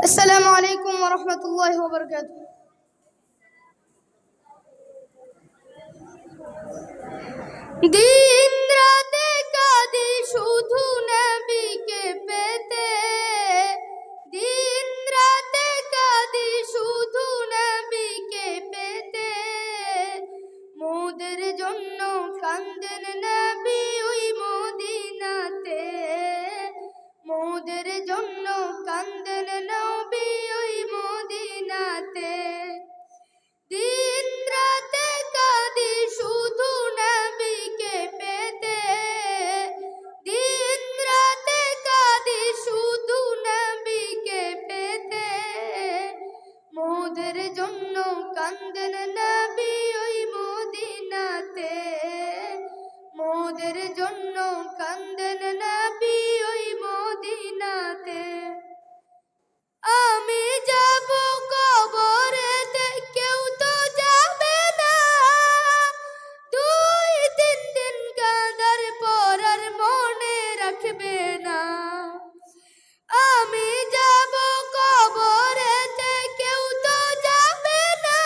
আসসালামু আলাইকুম ওয়া রাহমাতুল্লাহি ওয়া বারাকাতুহু। দিন রাতে কাঁদি শুধু নবীকে পেতে, দিন রাতে কাঁদি শুধু নবীকে পেতে। মোদের জন্য কান্দেন নবী ওই মদিনাতে, মোদের জন্য কান্দেন নবী ওই মদিনাতে। দিন রাতে কাঁদি শুধু নবীকে পেতে, দিন রাতে কাঁদি শুধু নবীকে পেতে। মোদের জন্য কান্দেন নবী ওই মদিনাতে, মোদের জন্য কান্দেন নবী ওই মদিনাতে। আমি যাব কবরেতে, কেউ তো যাবে না, 2-3 দিন কাঁদার পর আর মনে রাখবে না। আমি যাব কবরেতে, কেউ তো যাবে না,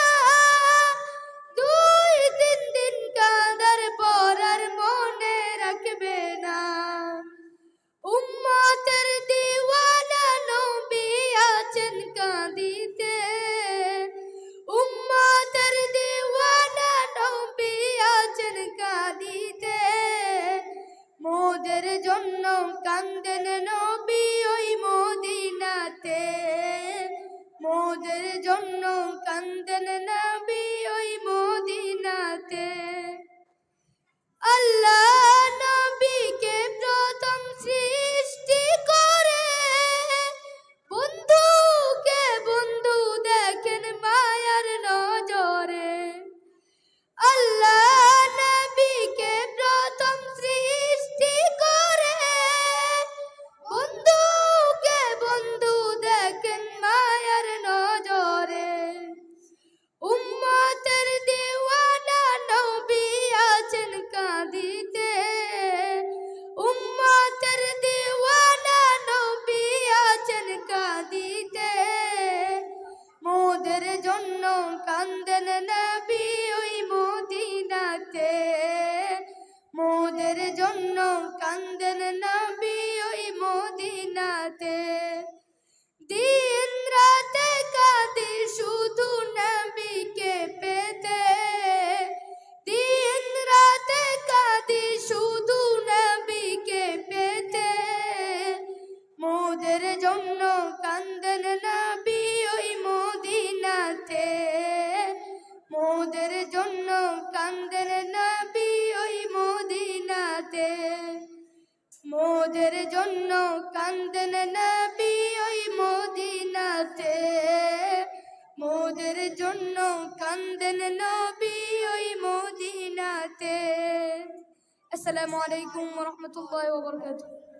2-3 দিন কাঁদার পর আর মনে রাখবে না। উম্মতের দিওয়ানা নবী আছেন কাঁদিতে, উম্মতের দিওয়ানা নবী আছেন কাঁদিতে। মোদের জন্য কান্দেন নবী ওই মদিনাতে, মোদের জন্য কান্দেন নবী ওই মদিনাতে। আল্লাহ নবীকে প্রথম সৃষ্টি করে, বন্ধুকে বন্ধু দেখেন মায়ার নজরে। আল্লাহ নবীকে প্রথম সৃষ্টি করে, বন্ধুকে বন্ধু দেখেন মায়ার নজরে। উম্মতের দিওয়ানা নবী আছেন কাঁদিতে, উম্মতের দিওয়ানা নবী আছেন কাঁদিতে। মোদের জন্য কান্দেন নবী ওই মদিনাতে, মোদের জন্য কান্দেন নবী ওই মদিনাতে। দিন রাতে কাঁদি শুধু নবীকে পেতে, দিন রাতে কাঁদি শুধু নবীকে পেতে। মোদের জন্য কান্দেন নবী ওই মদিনাতে, মোদের জন্য কান্দেন নবী ওই মদিনাতে। মোদের জন্য কান্দেন নবী ওই মদিনাতে, মোদের জন্য কান্দেন নবী ওই মদিনাতে। আসসালামু আলাইকুম ওয়া রাহমাতুল্লাহি ওয়া বারাকাতুহু।